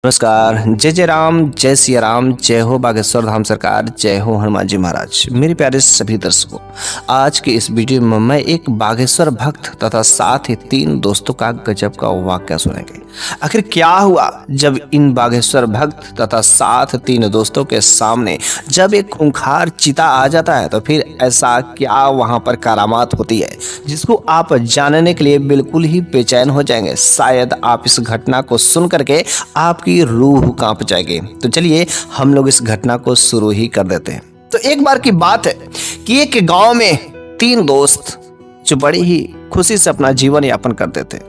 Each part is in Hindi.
नमस्कार। जय जय राम, जय सिया राम, जय हो बागेश्वर धाम सरकार, जय हो हनुमान जी महाराज। मेरे प्यारे सभी दर्शकों, आज के इस वीडियो में मैं एक बागेश्वर भक्त तथा साथ ही 3 दोस्तों का गजब का वाकया सुनेंगे। आखिर क्या हुआ जब इन बागेश्वर भक्त तथा साथ 3 दोस्तों के सामने जब एक खूंखार चीता आ जाता है, तो फिर ऐसा क्या वहां पर करामात होती है जिसको आप जानने के लिए बिल्कुल ही बेचैन हो जाएंगे। शायद आप इस घटना को सुन करके आपकी रूह कांप जाएगी। तो चलिए हम लोग इस घटना को शुरू ही कर देते हैं। तो एक बार की बात है कि एक गांव में 3 दोस्त जो बड़ी ही खुशी से अपना जीवन यापन करते थे।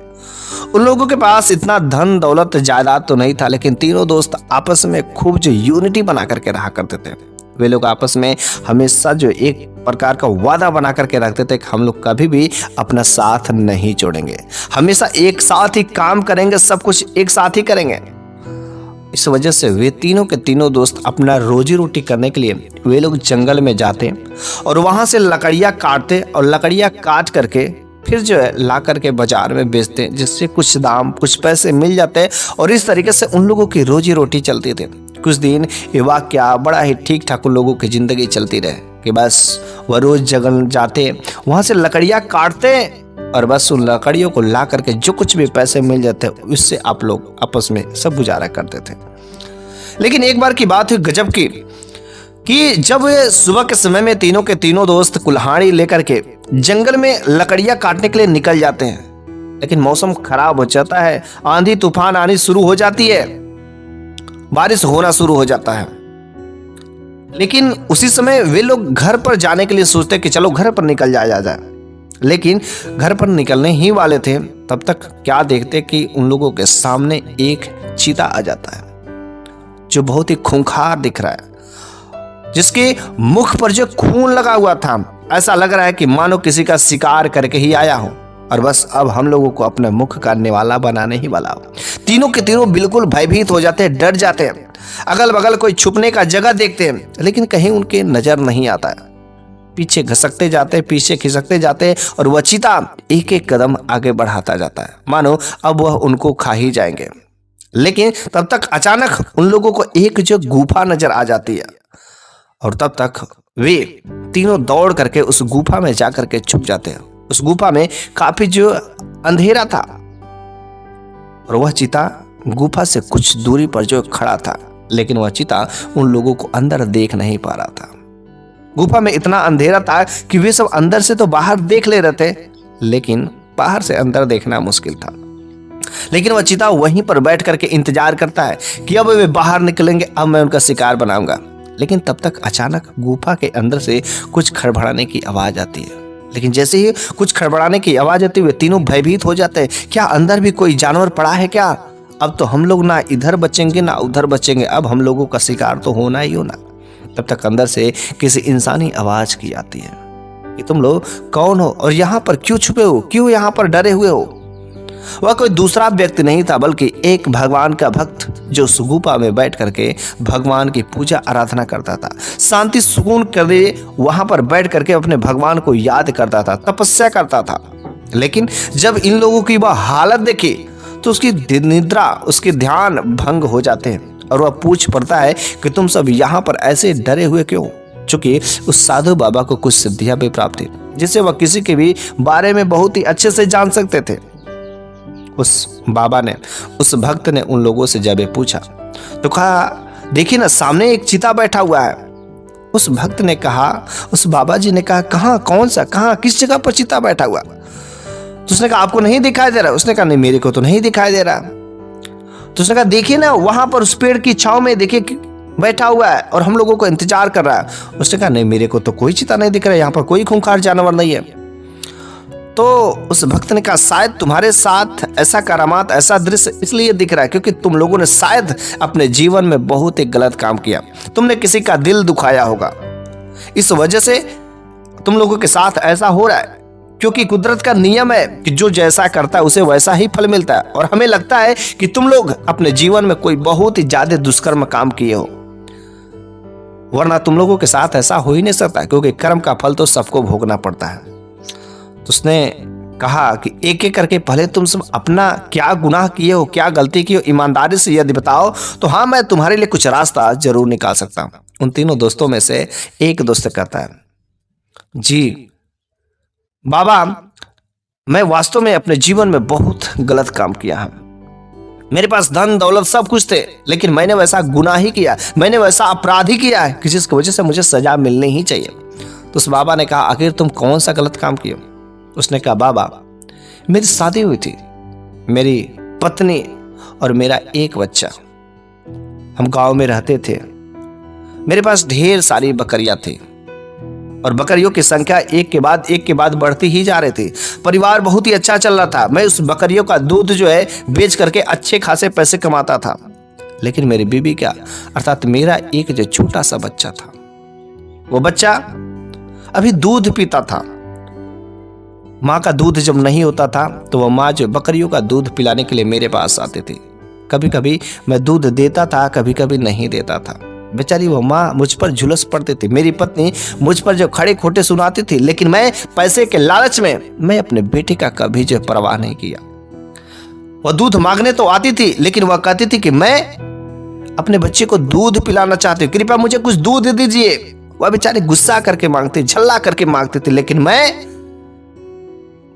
उन लोगों के पास इतना धन दौलत जायदाद तो नहीं था, लेकिन तीनों दोस्त आपस में खूब जो यूनिटी बना करके रहा करते थे। वे लोग आपस में हमेशा जो एक प्रकार का वादा बना करके रखते थे कि हम लोग कभी भी अपना साथ नहीं छोड़ेंगे, हमेशा एक साथ ही काम करेंगे, सब कुछ एक साथ ही करेंगे। इस वजह से वे तीनों के तीनों दोस्त अपना रोजी रोटी करने के लिए वे लोग जंगल में जाते और वहां से लकड़ियां काटते और लकड़ियां काट करके फिर जो है ला करके बाजार में बेचते, जिससे कुछ दाम कुछ पैसे मिल जाते और इस तरीके से उन लोगों की रोजी रोटी चलती थी। कुछ दिन ये वाकया बड़ा ही ठीक ठाक उन लोगों की जिंदगी चलती रहे कि बस वह रोज जंगल जाते, वहां से लकड़ियां काटते और बस उन लकड़ियों को ला करके जो कुछ भी पैसे मिल जाते उससे आप लोग आपस में सब गुजारा करते थे। लेकिन एक बार की बात हुई गजब की कि जब सुबह के समय में तीनों के तीनों दोस्त कुल्हाड़ी लेकर के जंगल में लकड़ियां काटने के लिए निकल जाते हैं, लेकिन मौसम खराब हो जाता है, आंधी तूफान आनी शुरू हो जाती है, बारिश होना शुरू हो जाता है। लेकिन उसी समय वे लोग घर पर जाने के लिए सोचते कि चलो घर पर निकल जाया जाए। लेकिन घर पर निकलने ही वाले थे, तब तक क्या देखते कि उन लोगों के सामने एक चीता आ जाता है जो बहुत ही खूंखार दिख रहा है, जिसके मुख पर जो खून लगा हुआ था, ऐसा लग रहा है कि मानो किसी का शिकार करके ही आया हो और बस अब हम लोगों को अपने मुख का निवाला बनाने ही वाला हो। तीनों के तीनों बिल्कुल भयभीत हो जाते हैं, डर जाते हैं, अगल बगल कोई छुपने का जगह देखते हैं, लेकिन कहीं उनके नजर नहीं आता है। पीछे घसकते जाते, पीछे खिसकते जाते और वह चीता एक एक कदम आगे बढ़ाता जाता है, मानो अब वह उनको खा ही जाएंगे। लेकिन तब तक अचानक उन लोगों को एक जो गुफा नजर आ जाती है और तब तक वे तीनों दौड़ करके उस गुफा में जाकर के छुप जाते हैं। उस गुफा में काफी जो अंधेरा था और वह चीता गुफा से कुछ दूरी पर जो खड़ा था, लेकिन वह चीता उन लोगों को अंदर देख नहीं पा रहा था। गुफा में इतना अंधेरा था कि वे सब अंदर से तो बाहर देख ले रहे थे, लेकिन बाहर से अंदर देखना मुश्किल था। लेकिन वह चीता वहीं पर बैठ करके इंतजार करता है कि अब वे बाहर निकलेंगे, अब मैं उनका शिकार बनाऊंगा। लेकिन तब तक अचानक गुफा के अंदर से कुछ खड़बड़ाने की आवाज आती है। लेकिन जैसे ही कुछ खड़बड़ाने की आवाज आती है, तीनों भयभीत हो जाते हैं। क्या अंदर भी कोई जानवर पड़ा है क्या? अब तो हम लोग ना इधर बचेंगे ना उधर बचेंगे, अब हम लोगों का शिकार तो होना ही होना। तब तक अंदर से किसी इंसानी आवाज की आती है कि तुम लोग कौन हो और यहाँ पर क्यों छुपे हो, क्यों यहाँ पर डरे हुए हो? वह कोई दूसरा व्यक्ति नहीं था, बल्कि एक भगवान का भक्त जो उस गुफा में बैठ करके भगवान की पूजा आराधना करता था, शांति सुकून करे वहां पर बैठ करके अपने भगवान को याद करता था, तपस्या करता था। लेकिन जब इन लोगों की वह हालत देखी तो उसकी निद्रा, उसके ध्यान भंग हो जाते हैं और वह पूछ पड़ता है कि तुम सब यहाँ पर ऐसे डरे हुए क्यों? चूंकि उस साधु बाबा को कुछ सिद्धियां भी प्राप्त थी, जिससे वह किसी के भी बारे में बहुत ही अच्छे से जान सकते थे। उस बाबा ने, उस भक्त ने उन लोगों से जब पूछा तो कहा, देखिए ना सामने एक चीता बैठा हुआ है। उस भक्त ने कहा, उस बाबा जी ने कहा, कहाँ, कौन सा, कहाँ, किस जगह पर चीता बैठा हुआ? तो उसने कहा, आपको नहीं दिखाई दे रहा? उसने कहा, नहीं मेरे को तो नहीं दिखाई दे रहा। तो उसने कहा, देखिए ना वहां पर उस पेड़ की छांव में देखिए बैठा हुआ है और हम लोगों को इंतजार कर रहा है। उसने कहा, नहीं मेरे को तो कोई चीता नहीं दिख रहा है, यहाँ पर कोई खूंखार जानवर नहीं है। तो उस भक्त ने कहा, शायद तुम्हारे साथ ऐसा करामात, ऐसा दृश्य इसलिए दिख रहा है क्योंकि तुम लोगों ने शायद अपने जीवन में बहुत ही गलत काम किया, तुमने किसी का दिल दुखाया होगा, इस वजह से तुम लोगों के साथ ऐसा हो रहा है। क्योंकि कुदरत का नियम है कि जो जैसा करता है उसे वैसा ही फल मिलता है, और हमें लगता है कि तुम लोग अपने जीवन में कोई बहुत ही ज्यादा दुष्कर्म काम किए हो, वरना तुम लोगों के साथ ऐसा हो ही नहीं सकता, क्योंकि कर्म का फल तो सबको भोगना पड़ता है। तो उसने कहा कि एक एक करके पहले तुम सब अपना क्या गुनाह किए हो, क्या गलती की हो, ईमानदारी से यदि बताओ तो हाँ मैं तुम्हारे लिए कुछ रास्ता जरूर निकाल सकता हूं। उन तीनों दोस्तों में से एक दोस्त कहता है, जी बाबा, मैं वास्तव में अपने जीवन में बहुत गलत काम किया है। मेरे पास धन दौलत सब कुछ थे, लेकिन मैंने वैसा गुनाह ही किया, मैंने वैसा अपराध ही किया है कि जिसकी वजह से मुझे सजा मिलनी ही चाहिए। तो उस बाबा ने कहा, आखिर तुम कौन सा गलत काम किए? उसने कहा, बाबा मेरी शादी हुई थी, मेरी पत्नी और मेरा एक बच्चा। हम गांव में रहते थे, मेरे पास ढेर सारी बकरियां थी और बकरियों की संख्या एक के बाद बढ़ती ही जा रही थी। परिवार बहुत ही अच्छा चल रहा था। मैं उस बकरियों का दूध जो है बेच करके अच्छे खासे पैसे कमाता था। लेकिन मेरी बीबी क्या, अर्थात मेरा एक जो छोटा सा बच्चा था, वो बच्चा अभी दूध पीता था। माँ का दूध जब नहीं होता था तो वह माँ जो बकरियों का दूध पिलाने के लिए मेरे पास आती थी। कभी कभी मैं दूध देता था, कभी कभी नहीं देता था। बेचारी वो माँ मुझ पर झुलस पड़ती थी। मेरी पत्नी मुझ पर जो खड़े खोटे सुनाती थी, लेकिन मैं पैसे के लालच में मैं अपने बेटे का कभी जो परवाह नहीं किया। वह दूध मांगने तो आती थी, लेकिन वह कहती थी कि मैं अपने बच्चे को दूध पिलाना चाहती हूँ, कृपया मुझे कुछ दूध दे दीजिए। वह बेचारे गुस्सा करके मांगते, झल्ला करके मांगते थे, लेकिन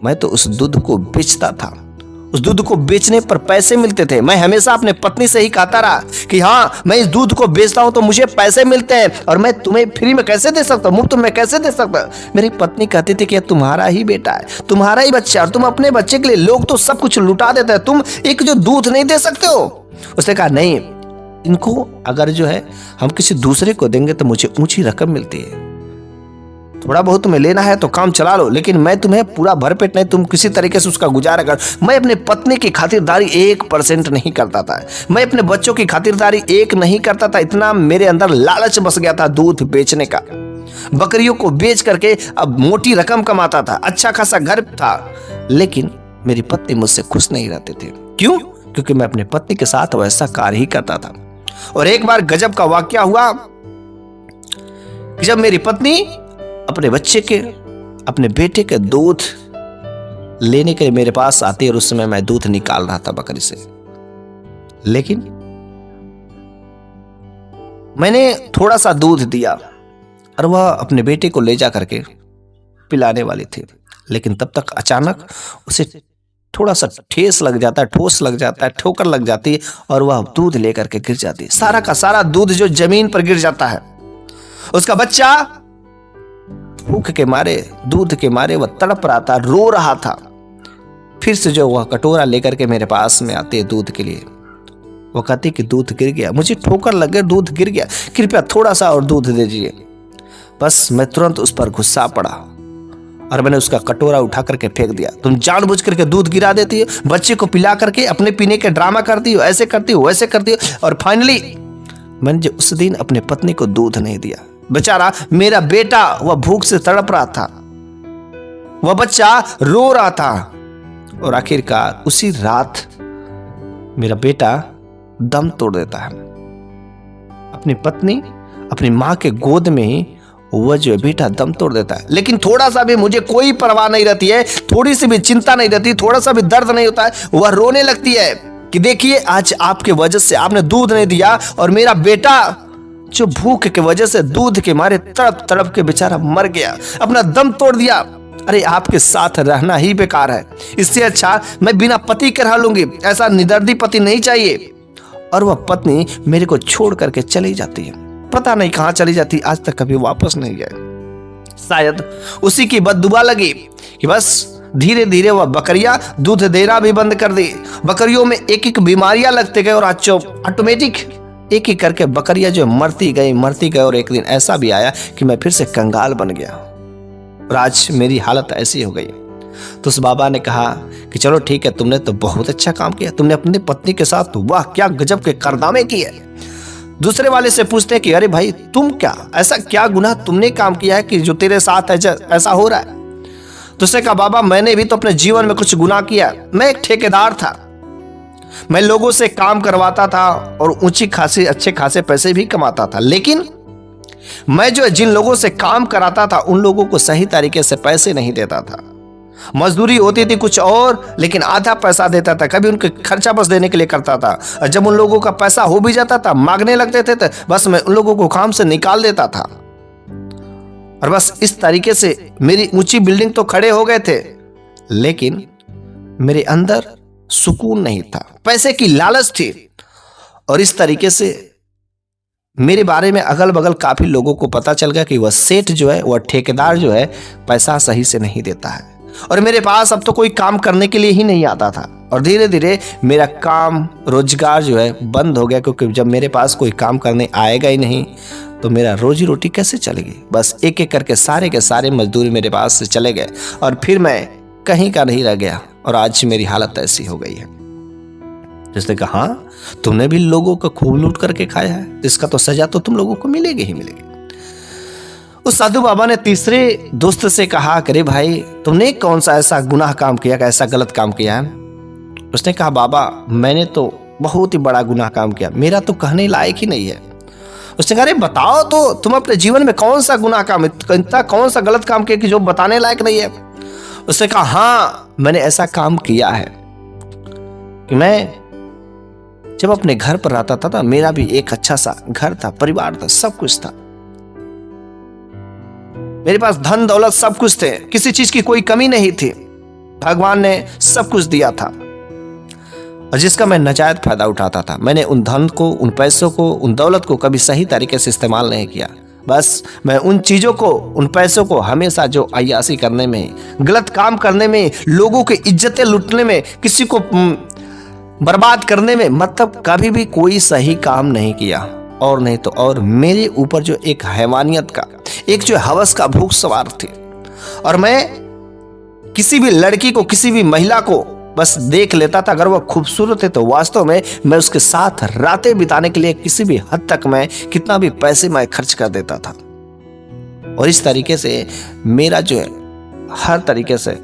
मैं तो उस दूध को बेचता था। उस दूध को बेचने पर पैसे मिलते थे। मैं हमेशा अपने पत्नी से ही कहता रहा कि हाँ मैं इस दूध को बेचता हूं तो मुझे पैसे मिलते हैं, और मैं तुम्हें फ्री में कैसे दे सकता हूं, मुफ्त में कैसे दे सकता हूं। मेरी पत्नी कहती थी कि तुम्हारा ही बेटा है, तुम्हारा ही बच्चा, और तुम अपने बच्चे के लिए लोग तो सब कुछ लुटा देते हैं, तुम एक जो दूध नहीं दे सकते हो। उसने कहा, नहीं, इनको अगर जो है हम किसी दूसरे को देंगे तो मुझे ऊंची रकम मिलती है। थोड़ा बहुत तुम्हें लेना है तो काम चला लो, लेकिन मैं तुम्हें पूरा भरपेट नहीं, तुम किसी तरीके से उसका गुजारा कर। मैं अपने पत्नी की खातिरदारी 1% नहीं करता था। मैं अपने बच्चों की खातिरदारी 1 नहीं करता था। इतना मेरे अंदर लालच बस गया था दूध बेचने का। बकरियों को बेच करके अब मोटी रकम कमाता था, अच्छा खासा घर था, लेकिन मेरी पत्नी मुझसे खुश नहीं रहते थे। क्यों? क्योंकि मैं अपने पत्नी के साथ वैसा कार्य ही करता था। और एक बार गजब का वाकया हुआ, जब मेरी पत्नी अपने बच्चे के, अपने बेटे के दूध लेने के लिए मेरे पास आती, और उस समय मैं दूध निकाल रहा था बकरी से। लेकिन मैंने थोड़ा सा दूध दिया और वह अपने बेटे को ले जा करके पिलाने वाली थी, लेकिन तब तक अचानक उसे थोड़ा सा ठेस लग जाता है, ठोस लग जाता है, ठोकर लग जाती है, और वह दूध लेकर के गिर जाती है। सारा का सारा दूध जो जमीन पर गिर जाता है। उसका बच्चा भूख के मारे, दूध के मारे वह तड़प रहा था, रो रहा था। फिर से जो वह कटोरा लेकर के मेरे पास में आते दूध के लिए, वो कहती कि दूध गिर गया, मुझे ठोकर लग गया, दूध गिर गया, कृपया थोड़ा सा और दूध दे दीजिए। बस मैं तुरंत उस पर गुस्सा पड़ा और मैंने उसका कटोरा उठा करके फेंक दिया। तुम जानबूझ करके दूध गिरा देती हो, बच्चे को पिला करके अपने पीने के ड्रामा करती हो, ऐसे करती हो, वैसे करती हो। और फाइनली मैंने उस दिन अपने पत्नी को दूध नहीं दिया। बेचारा मेरा बेटा वह भूख से तड़प रहा था, वह बच्चा रो रहा था, और आखिरकार उसी रात मेरा बेटा दम तोड़ देता है। अपनी पत्नी, अपनी मां के गोद में ही वह जो बेटा दम तोड़ देता है। लेकिन थोड़ा सा भी मुझे कोई परवाह नहीं रहती है, थोड़ी सी भी चिंता नहीं रहती, थोड़ा सा भी दर्द नहीं होता है। वह रोने लगती है कि देखिए आज आपके वजह से आपने दूध नहीं दिया, और मेरा बेटा जो भूख के वजह से दूध के मारे तड़प तड़प के बेचारा मर गया, अपना दम तोड़ दिया। अरे आपके साथ रहना ही बेकार है, इससे अच्छा मैं बिना पति के रह लूंगी, ऐसा निदर्दी पति नहीं चाहिए। और वह पत्नी मेरे को छोड़ करके चली जाती है, पता नहीं कहां चली जाती, आज तक कभी वापस नहीं गए। शायद उसी की बददुआ लगी कि बस धीरे धीरे वह बकरियां दूध देना भी बंद कर दी। बकरियों में एक एक बीमारियां लगते गए, और ऑटोमेटिक एक एक करके बकरियां जो मरती गई, और एक दिन ऐसा भी आया कि मैं फिर से कंगाल बन गया, और आज मेरी हालत ऐसी हो गई। तो उस बाबा ने कहा कि चलो ठीक है, तुमने तो बहुत अच्छा काम किया, तुमने अपनी पत्नी के साथ वाह क्या गजब के कारनामे किए। दूसरे वाले से पूछते हैं कि अरे भाई तुम क्या, ऐसा क्या गुनाह तुमने काम किया है कि जो तेरे साथ ऐसा हो रहा है। तो उसने कहा बाबा मैंने भी तो अपने जीवन में कुछ गुनाह किया। मैं एक ठेकेदार था, मैं लोगों से काम करवाता था और ऊंची खासी अच्छे खासे पैसे भी कमाता था, लेकिन मैं जो जिन लोगों से काम कराता था उन लोगों को सही तरीके से पैसे नहीं देता था। मजदूरी होती थी कुछ और, लेकिन आधा पैसा देता था, कभी उनके खर्चा बस देने के लिए करता था। और जब उन लोगों का पैसा हो भी जाता था, मांगने लगते थे तो बस मैं उन लोगों को काम से निकाल देता था। और बस इस तरीके से मेरी ऊंची बिल्डिंग तो खड़े हो गए थे, लेकिन मेरे अंदर सुकून नहीं था, पैसे की लालच थी। और इस तरीके से मेरे बारे में अगल बगल काफी लोगों को पता चल गया कि वह सेठ जो है, वह ठेकेदार जो है, पैसा सही से नहीं देता है। और मेरे पास अब तो कोई काम करने के लिए ही नहीं आता था। और धीरे धीरे मेरा काम रोजगार जो है बंद हो गया, क्योंकि जब मेरे पास कोई काम करने आएगा ही नहीं तो मेरा रोजी रोटी कैसे चलेगी। बस एक एक करके सारे के सारे मजदूर मेरे पास से चले गए और फिर मैं कहीं का नहीं रह गया। और आज मेरी हालत ऐसी हो गई है। जिसने कहा, हाँ, तुमने भी लोगों को खूब लूट करके खाया है, इसका तो सजा तो तुम लोगों को मिलेगी ही मिलेगी। उस साधु बाबा ने तीसरे दोस्त से कहा, अरे भाई, तुमने कौन सा ऐसा गुनाह काम किया, ऐसा गलत काम किया है? उसने कहा, बाबा, मैंने तो बहुत ही बड़ा गुनाह काम किया, मेरा तो कहने लायक ही नहीं है। उसने कहा, अरे बताओ तो, तुम अपने जीवन में कौन सा गुनाह काम, इतना कौन सा गलत काम किया कि जो बताने लायक नहीं है? उसने कहा, हाँ, मैंने ऐसा काम किया है कि मैं जब अपने घर पर रहता था, मेरा भी एक अच्छा सा घर था, परिवार था, सब कुछ था, मेरे पास धन दौलत सब कुछ थे, किसी चीज की कोई कमी नहीं थी। भगवान ने सब कुछ दिया था और जिसका मैं नाजायज फायदा उठाता था। मैंने उन धन को, उन पैसों को, उन दौलत को कभी सही तरीके से इस्तेमाल नहीं किया। बस मैं उन चीजों को, उन पैसों को हमेशा जो अय्यासी करने में, गलत काम करने में, लोगों की इज्जतें लूटने में, किसी को बर्बाद करने में, मतलब कभी भी कोई सही काम नहीं किया। और नहीं तो और मेरे ऊपर जो एक हैवानियत का, एक जो हवस का भूख सवार थी। और मैं किसी भी लड़की को, किसी भी महिला को बस देख लेता था, अगर वह खूबसूरत है तो वास्तव में मैं उसके साथ रातें बिताने के लिए किसी भी हद तक मैं कितना भी पैसे मैं खर्च कर देता था। और इस तरीके से मेरा जो है हर तरीके से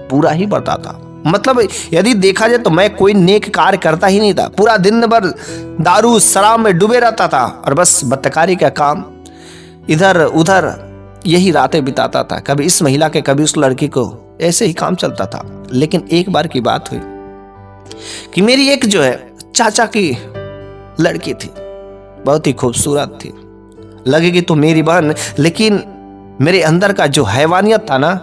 पूरा ही बढ़ता था। मतलब यदि देखा जाए तो मैं कोई नेक कार्य करता ही नहीं था। पूरा दिन भर दारू शराब में डूबे रहता था और बस बदकारी का काम, इधर उधर यही रातें बिताता था। कभी इस महिला के, कभी उस लड़की को, ऐसे ही काम चलता था। लेकिन एक बार की बात हुई कि मेरी एक जो है चाचा की लड़की थी, बहुत ही खूबसूरत थी, लगेगी तो मेरी बहन, लेकिन मेरे अंदर का जो हैवानियत था ना,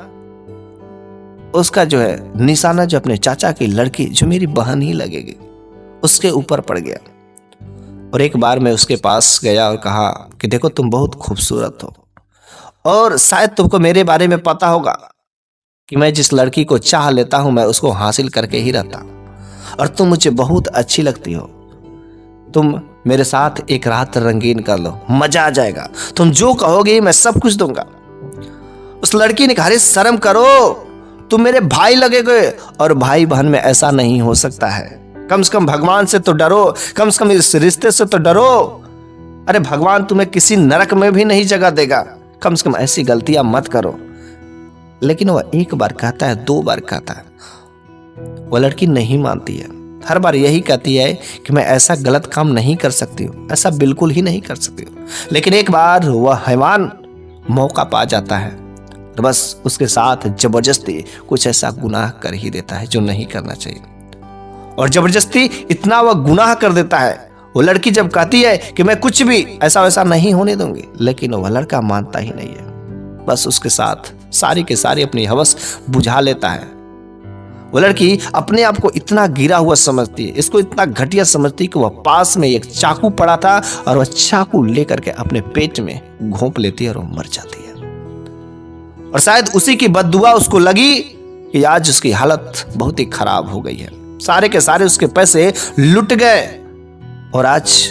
उसका जो है निशाना जो अपने चाचा की लड़की, जो मेरी बहन ही लगेगी, उसके ऊपर पड़ गया। और एक बार मैं उसके पास गया और कहा कि देखो, तुम बहुत खूबसूरत हो और शायद तुमको मेरे बारे में पता होगा कि मैं जिस लड़की को चाह लेता हूं, मैं उसको हासिल करके ही रहता, और तुम मुझे बहुत अच्छी लगती हो। तुम मेरे साथ एक रात रंगीन कर लो, मजा आ जाएगा, तुम जो कहोगे मैं सब कुछ दूंगा। उस लड़की ने कहा, अरे शर्म करो, तुम मेरे भाई लगेगे, और भाई बहन में ऐसा नहीं हो सकता है। कम से कम भगवान से तो डरो, कम से कम इस रिश्ते से तो डरो। अरे भगवान तुम्हें किसी नरक में भी नहीं जगह देगा, कम से कम ऐसी गलतियां मत करो। लेकिन वह एक बार कहता है, दो बार कहता है, वह लड़की नहीं मानती है। हर बार यही कहती है कि मैं ऐसा गलत काम नहीं कर सकती हूँ, ऐसा बिल्कुल ही नहीं कर सकती हूँ। लेकिन एक बार वह हैवान मौका पा जाता है, तो बस उसके साथ जबरदस्ती कुछ ऐसा गुनाह कर ही देता है जो नहीं करना चाहिए। और जबरदस्ती इतना वह गुनाह कर देता है। वो लड़की जब कहती है कि मैं कुछ भी ऐसा वैसा नहीं होने दूंगी, लेकिन वह लड़का मानता ही नहीं है। बस उसके साथ सारी के सारी अपनी हवस बुझा लेता है। वो लड़की अपने आप को इतना गिरा हुआ समझती है, इसको इतना घटिया समझती है कि वह पास में एक चाकू पड़ा था और वह चाकू लेकर के अपने पेट में घोंप लेती है और वो मर जाती है। और शायद उसी की बददुआ उसको लगी कि आज उसकी हालत बहुत ही खराब हो गई है, सारे के सारे उसके पैसे लुट गए और आज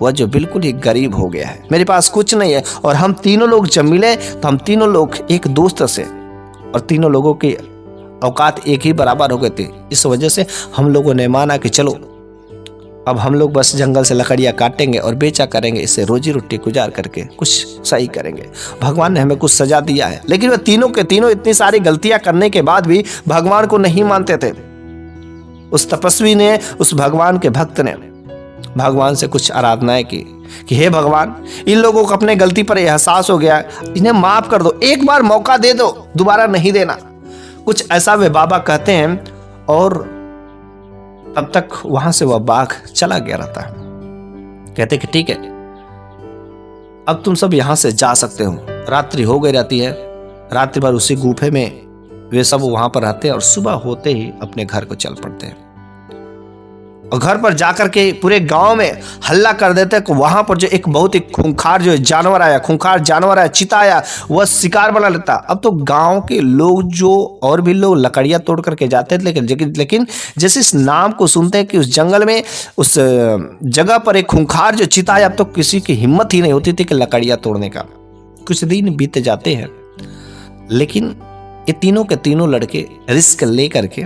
वह जो बिल्कुल ही गरीब हो गया है, मेरे पास कुछ नहीं है। और हम तीनों लोग जब मिले तो हम तीनों लोग एक दोस्त से, और तीनों लोगों की औकात एक ही बराबर हो गए थे। इस वजह से हम लोगों ने माना कि चलो अब हम लोग बस जंगल से लकड़ियाँ काटेंगे और बेचा करेंगे, इससे रोजी रोटी गुजार करके कुछ सही करेंगे। भगवान ने हमें कुछ सजा दिया है, लेकिन वे तीनों के तीनों इतनी सारी गलतियां करने के बाद भी भगवान को नहीं मानते थे। उस तपस्वी ने, उस भगवान के भक्त ने भगवान से कुछ आराधनाएं की कि हे भगवान, इन लोगों को अपने गलती पर एहसास हो गया, इन्हें माफ कर दो, एक बार मौका दे दो, दोबारा नहीं देना। कुछ ऐसा वे बाबा कहते हैं और तब तक वहां से वह बाघ चला गया रहता है। कहते कि ठीक है, अब तुम सब यहां से जा सकते हो। रात्रि हो गई रहती है, रात्रि भर उसी गुफे में वे सब वहां पर रहते हैं और सुबह होते ही अपने घर को चल पड़ते हैं और घर पर जाकर के पूरे गांव में हल्ला कर देते हैं कि वहां पर जो एक बहुत ही खूंखार जो जानवर आया, चीता आया, वह शिकार बना लेता। अब तो गांव के लोग जो और भी लोग लकड़ियां तोड़ करके जाते थे, लेकिन जैसे इस नाम को सुनते हैं कि उस जंगल में उस जगह पर एक खूंखार जो चीता आया, अब तो किसी की हिम्मत ही नहीं होती थी कि लकड़ियां तोड़ने का। कुछ दिन बीत जाते हैं, लेकिन ये तीनों के तीनों लड़के रिस्क ले करके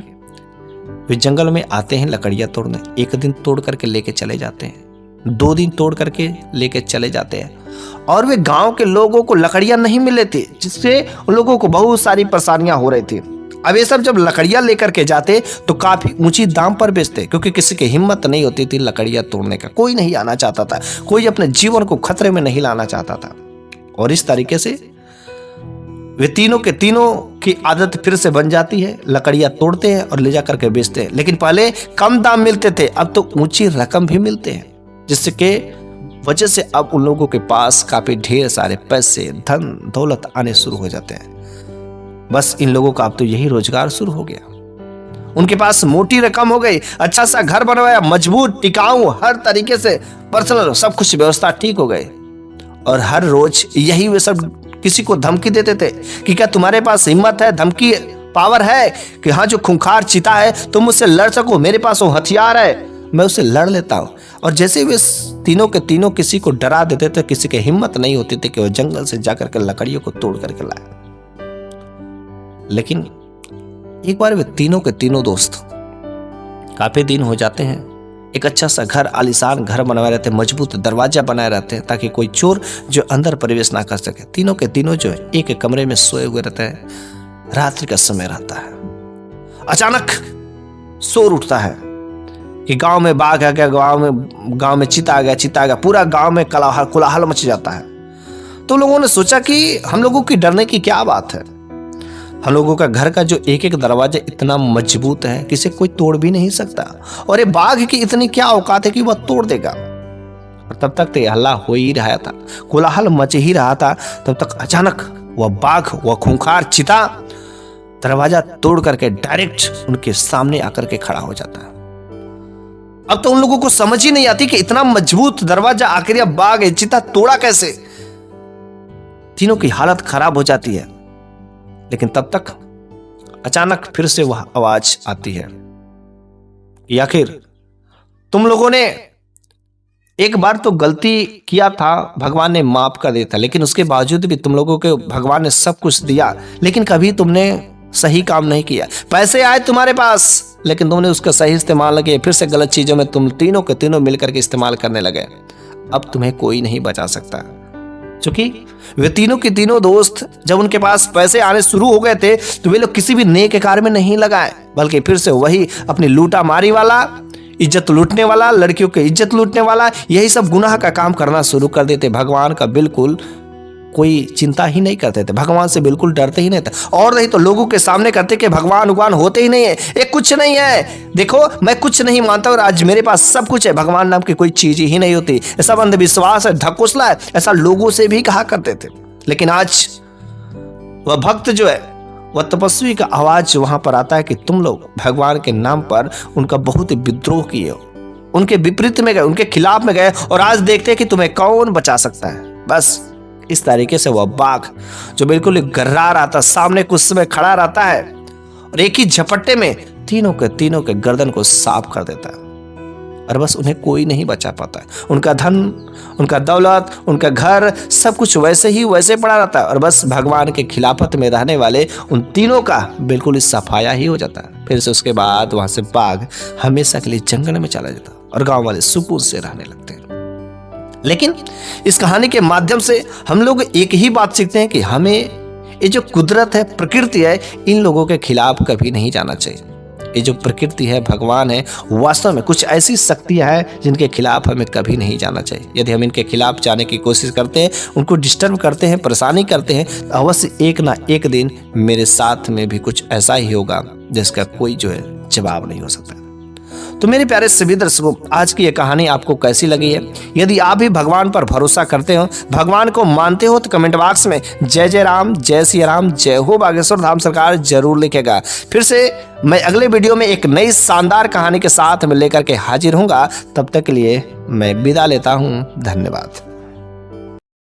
वे जंगल में आते हैं लकड़ियां तोड़ने। एक दिन तोड़ करके लेके चले जाते हैं, 2 दिन तोड़ करके लेके चले जाते हैं और वे गांव के लोगों को लकड़ियां नहीं मिल रही थी, जिससे उन लोगों को बहुत सारी परेशानियां हो रही थी। अब ये सब जब लकड़ियां लेकर के जाते तो काफी ऊंची दाम पर बेचते, क्योंकि किसी की हिम्मत नहीं होती थी लकड़ियां तोड़ने का। कोई नहीं आना चाहता था, कोई अपने जीवन को खतरे में नहीं लाना चाहता था। और इस तरीके से वे तीनों के तीनों की आदत फिर से बन जाती है। लकड़ियां तोड़ते हैं और ले जाकर के बेचते हैं, लेकिन पहले कम दाम मिलते थे, अब तो ऊंची रकम भी मिलते हैं, जिससे के वजह से अब उन लोगों के पास काफी ढेर सारे पैसे, धन दौलत आने शुरू हो जाते हैं। बस इन लोगों का अब तो यही रोजगार शुरू हो गया। उनके पास मोटी रकम हो गई, अच्छा सा घर बनवाया, मजबूत, टिकाऊ, हर तरीके से पर्सनल सब कुछ व्यवस्था ठीक हो गई। और हर रोज यही वे सब किसी को धमकी देते थे कि क्या तुम्हारे पास हिम्मत है, धमकी पावर है कि हाँ जो खूंखार चीता है तुम मुझसे लड़ सको, मेरे पास वो हथियार है, मैं उससे लड़ लेता हूं। और जैसे वे तीनों के तीनों किसी को डरा देते थे, किसी की हिम्मत नहीं होती थी कि वो जंगल से जाकर के लकड़ियों को तोड़ करके लाए। लेकिन एक बार वे तीनों के तीनों दोस्त काफी दिन हो जाते हैं, एक अच्छा सा घर, आलीशान घर बनवाए रहते हैं, मजबूत दरवाजा बनाए रहते हैं ताकि कोई चोर जो अंदर प्रवेश ना कर सके। तीनों के तीनों जो है एक कमरे में सोए हुए रहते हैं। रात्रि का समय रहता है, अचानक शोर उठता है कि गांव में बाघ आ गया, गांव में चीता आ गया, पूरा गांव में कोलाहल मच जाता है। तो लोगों ने सोचा कि हम लोगों की डरने की क्या बात है, हम लोगों का घर का जो एक एक दरवाजा इतना मजबूत है किसे कोई तोड़ भी नहीं सकता, और ये बाघ की इतनी क्या औकात है कि वह तोड़ देगा। और तब तक तो हल्ला हो ही रहा था, कोलाहल मच ही रहा था, तब तक अचानक वह बाघ, वह खूंखार चीता दरवाजा तोड़ करके डायरेक्ट उनके सामने आकर के खड़ा हो जाता है। अब तो उन लोगों को समझ ही नहीं आती कि इतना मजबूत दरवाजा आखिर यह बाघ चीता तोड़ा कैसे। तीनों की हालत खराब हो जाती है। लेकिन तब तक अचानक फिर से वह आवाज आती है कि आखिर तुम लोगों ने एक बार तो गलती किया था, भगवान ने माफ कर दिया था, लेकिन उसके बावजूद भी तुम लोगों को भगवान ने सब कुछ दिया, लेकिन कभी तुमने सही काम नहीं किया। पैसे आए तुम्हारे पास, लेकिन तुमने उसका सही इस्तेमाल किया, फिर से गलत चीजों में तुम तीनों के तीनों मिलकर के इस्तेमाल करने लगे। अब तुम्हें कोई नहीं बचा सकता, क्योंकि वे तीनों के तीनों दोस्त जब उनके पास पैसे आने शुरू हो गए थे तो वे लोग किसी भी नेक कार्य में नहीं लगाए, बल्कि फिर से वही अपनी लूटा मारी वाला, इज्जत लूटने वाला, लड़कियों की इज्जत लूटने वाला, यही सब गुनाह का काम करना शुरू कर देते। भगवान का बिल्कुल कोई चिंता ही नहीं करते थे, भगवान से बिल्कुल डरते ही नहीं थे। और नहीं तो लोगों के सामने करते कि भगवान होते ही नहीं है, ये कुछ नहीं है, देखो मैं कुछ नहीं मानता और आज मेरे पास सब कुछ है, भगवान नाम की कोई चीज ही नहीं होती, ये सब अंधविश्वास है, ढकोसला है, ऐसा लोगों से भी कहा करते थे। लेकिन आज वह भक्त जो है, वह तपस्वी का आवाज वहां पर आता है कि तुम लोग भगवान के नाम पर उनका बहुत ही विद्रोह किए हो, उनके विपरीत में गए, उनके खिलाफ में गए, और आज देखते हैं कि तुम्हें कौन बचा सकता है। बस इस तरीके से वह बाघ जो बिल्कुल गर्रा रहा था, सामने कुछ समय खड़ा रहता है और एक ही झपट्टे में तीनों के गर्दन को साफ कर देता है। और बस उन्हें कोई नहीं बचा पाता है। उनका धन, उनका दौलत, उनका घर, सब कुछ वैसे पड़ा रहता है, और बस भगवान के खिलाफत में रहने वाले उन तीनों का बिल्कुल सफाया ही हो जाता है। फिर से उसके बाद वहां से बाघ हमेशा के लिए जंगल में चला जाता और गांव वाले सुकून से रहने लगते हैं। लेकिन इस कहानी के माध्यम से हम लोग एक ही बात सीखते हैं कि हमें ये जो कुदरत है, प्रकृति है, इन लोगों के खिलाफ कभी नहीं जाना चाहिए। ये जो प्रकृति है, भगवान है, वास्तव में कुछ ऐसी शक्तियाँ हैं जिनके खिलाफ हमें कभी नहीं जाना चाहिए। यदि हम इनके खिलाफ जाने की कोशिश करते हैं, उनको डिस्टर्ब करते हैं, परेशानी करते हैं, तो अवश्य एक ना एक दिन मेरे साथ में भी कुछ ऐसा ही होगा जिसका कोई जो है जवाब नहीं हो सकता। तो मेरे प्यारे सभी दर्शकों, आज की ये कहानी आपको कैसी लगी है? यदि आप भी भगवान पर भरोसा करते हो, भगवान को मानते हो, तो कमेंट बॉक्स में जय जय राम, जय सिया राम, जय हो बागेश्वर धाम सरकार जरूर लिखेगा। फिर से मैं अगले वीडियो में एक नई शानदार कहानी के साथ मैं लेकर के हाजिर हूँगा। तब तक के लिए मैं विदा लेता हूँ। धन्यवाद।